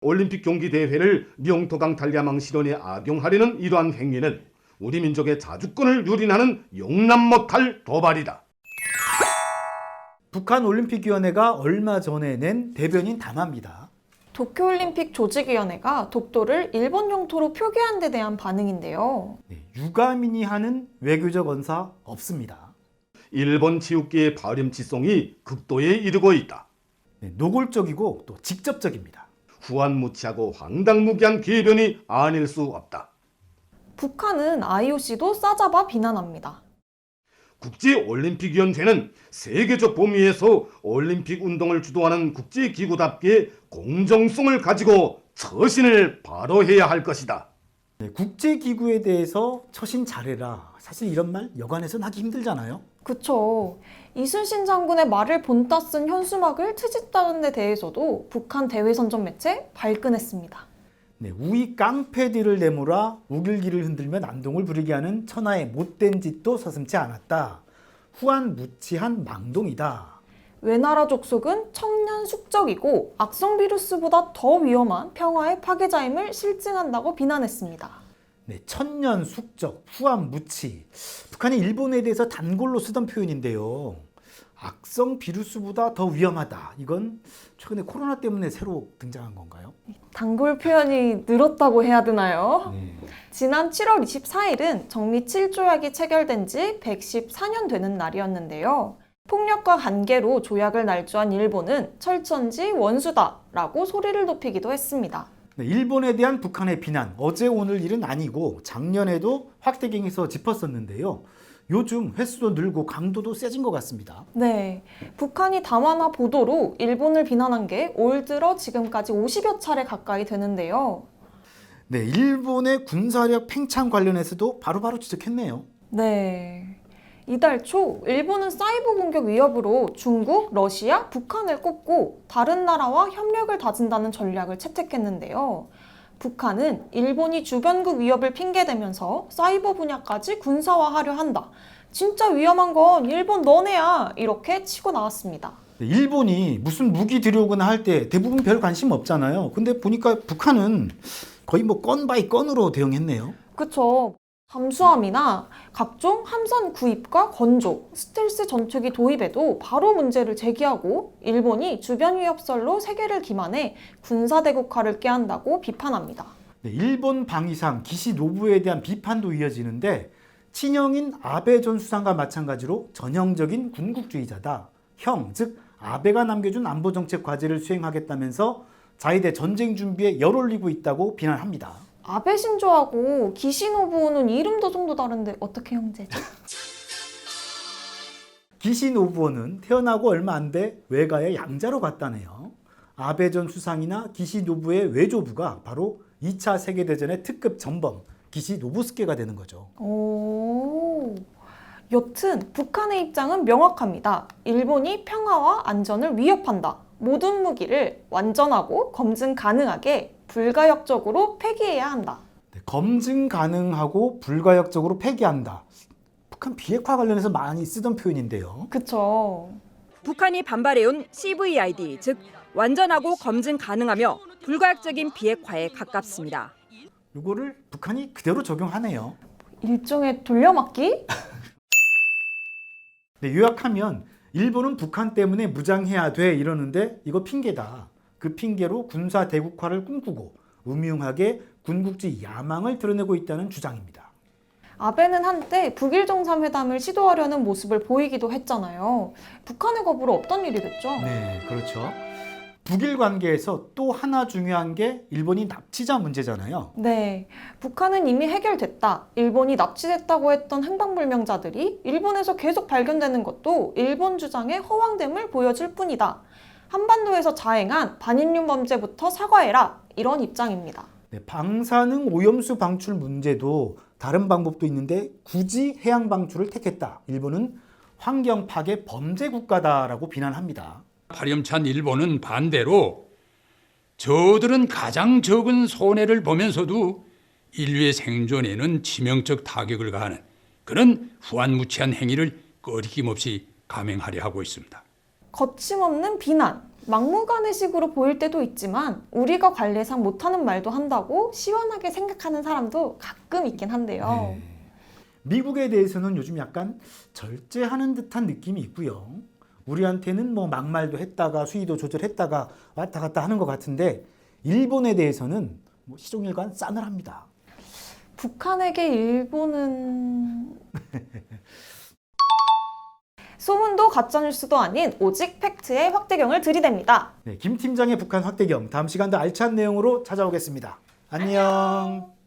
올림픽 경기 대회를 명토강 단량망 실현에 악용하려는 이러한 행위는 우리 민족의 자주권을 유린하는 용납 못할 도발이다. 북한올림픽위원회가 얼마 전에 낸 대변인 담화입니다. 도쿄올림픽 조직위원회가 독도를 일본 영토로 표기한 데 대한 반응인데요. 유가민이 하는 외교적 언사 없습니다. 일본 체육계의 파렴치성이 극도에 이르고 있다. 노골적이고 또 직접적입니다. 후한무치하고 황당무계한 궤변이 아닐 수 없다. 북한은 IOC도 싸잡아 비난합니다. 국제올림픽위원회는 세계적 범위에서 올림픽 운동을 주도하는 국제기구답게 공정성을 가지고 처신을 바로 해야 할 것이다. 국제기구에 대해서 처신 잘해라. 사실 이런 말 여관에서는 하기 힘들잖아요. 그쵸. 이순신 장군의 말을 본따 쓴 현수막을 트집다는 데 대해서도 북한 대외선전 매체 발끈했습니다. 우익 깡패들을 내몰아 우길기를 흔들며 난동을 부리게 하는 천하의 못된 짓도 서슴지 않았다. 후한무치한 망동이다. 외나라 족속은 청년 숙적이고 악성 비루스보다 더 위험한 평화의 파괴자임을 실증한다고 비난했습니다. 천년 숙적, 후한무치. 북한이 일본에 대해서 단골로 쓰던 표현인데요. 악성 비루스보다 더 위험하다. 이건 최근에 코로나 때문에 새로 등장한 건가요? 단골 표현이 늘었다고 해야 되나요? 지난 7월 24일은 정미 7조약이 체결된 지 114년 되는 날이었는데요. 폭력과 관계로 조약을 날조한 일본은 철천지 원수다라고 소리를 높이기도 했습니다. 일본에 대한 북한의 비난, 어제 오늘 일은 아니고 작년에도 확대경에서 짚었었는데요. 요즘 횟수도 늘고 강도도 세진 것 같습니다. 네, 북한이 담화나 보도로 일본을 비난한 게 올 들어 지금까지 50여 차례 가까이 되는데요. 일본의 군사력 팽창 관련해서도 바로바로 지적했네요. 네, 이달 초 일본은 사이버 공격 위협으로 중국, 러시아, 북한을 꼽고 다른 나라와 협력을 다진다는 전략을 채택했는데요. 북한은 일본이 주변국 위협을 핑계대면서 사이버 분야까지 군사화하려 한다. 진짜 위험한 건 일본 너네야. 이렇게 치고 나왔습니다. 일본이 무슨 무기 들여오거나 할 때 대부분 별 관심 없잖아요. 근데 보니까 북한은 거의 건 바이 건으로 대응했네요. 그쵸. 잠수함이나 각종 함선 구입과 건조, 스텔스 전투기 도입에도 바로 문제를 제기하고 일본이 주변 위협설로 세계를 기만해 군사대국화를 꾀한다고 비판합니다. 일본 방위상 기시 노부에 대한 비판도 이어지는데 친형인 아베 전 수상과 마찬가지로 전형적인 군국주의자다. 형, 즉 아베가 남겨준 안보정책 과제를 수행하겠다면서 자위대 전쟁 준비에 열 올리고 있다고 비난합니다. 아베 신조하고 기시노부오는 이름도 성도 다른데 어떻게 형제죠? 기시노부오는 태어나고 얼마 안 돼 외가의 양자로 갔다네요. 아베 전 수상이나 기시노부의 외조부가 바로 2차 세계대전의 특급 전범 기시노부스케가 되는 거죠. 오, 여튼 북한의 입장은 명확합니다. 일본이 평화와 안전을 위협한다. 모든 무기를 완전하고 검증 가능하게 불가역적으로 폐기해야 한다. 검증 가능하고 불가역적으로 폐기한다. 북한 비핵화 관련해서 많이 쓰던 표현인데요. 그쵸. 북한이 반발해온 CVID, 즉 완전하고 검증 가능하며 불가역적인 비핵화에 가깝습니다. 이거를 북한이 그대로 적용하네요. 일종의 돌려막기? 요약하면 일본은 북한 때문에 무장해야 돼 이러는데 이거 핑계다. 그 핑계로 군사 대국화를 꿈꾸고 음흉하게 군국주의 야망을 드러내고 있다는 주장입니다. 아베는 한때 북일 정상회담을 시도하려는 모습을 보이기도 했잖아요. 북한의 겁으로 없던 일이 됐죠? 네, 그렇죠. 북일 관계에서 또 하나 중요한 게 일본이 납치자 문제잖아요. 네, 북한은 이미 해결됐다. 일본이 납치됐다고 했던 행방불명자들이 일본에서 계속 발견되는 것도 일본 주장의 허황됨을 보여줄 뿐이다. 한반도에서 자행한 반인륜 범죄부터 사과해라. 이런 입장입니다. 방사능 오염수 방출 문제도 다른 방법도 있는데 굳이 해양 방출을 택했다. 일본은 환경 파괴 범죄 국가다라고 비난합니다. 파렴치한 일본은 반대로 저들은 가장 적은 손해를 보면서도 인류의 생존에는 치명적 타격을 가하는 그런 후한무치한 행위를 꺼리낌없이 감행하려 하고 있습니다. 거침없는 비난, 막무가내식으로 보일 때도 있지만 우리가 관리 예상 못하는 말도 한다고 시원하게 생각하는 사람도 가끔 있긴 한데요. 미국에 대해서는 요즘 약간 절제하는 듯한 느낌이 있고요. 우리한테는 뭐 막말도 했다가 수위도 조절했다가 왔다 갔다 하는 것 같은데 일본에 대해서는 뭐 시종일관 싸늘합니다. 북한에게 일본은 소문도 가짜뉴스도 아닌 오직 팩트의 확대경을 들이댑니다. 네, 김 팀장의 북한 확대경 다음 시간도 알찬 내용으로 찾아오겠습니다. 안녕.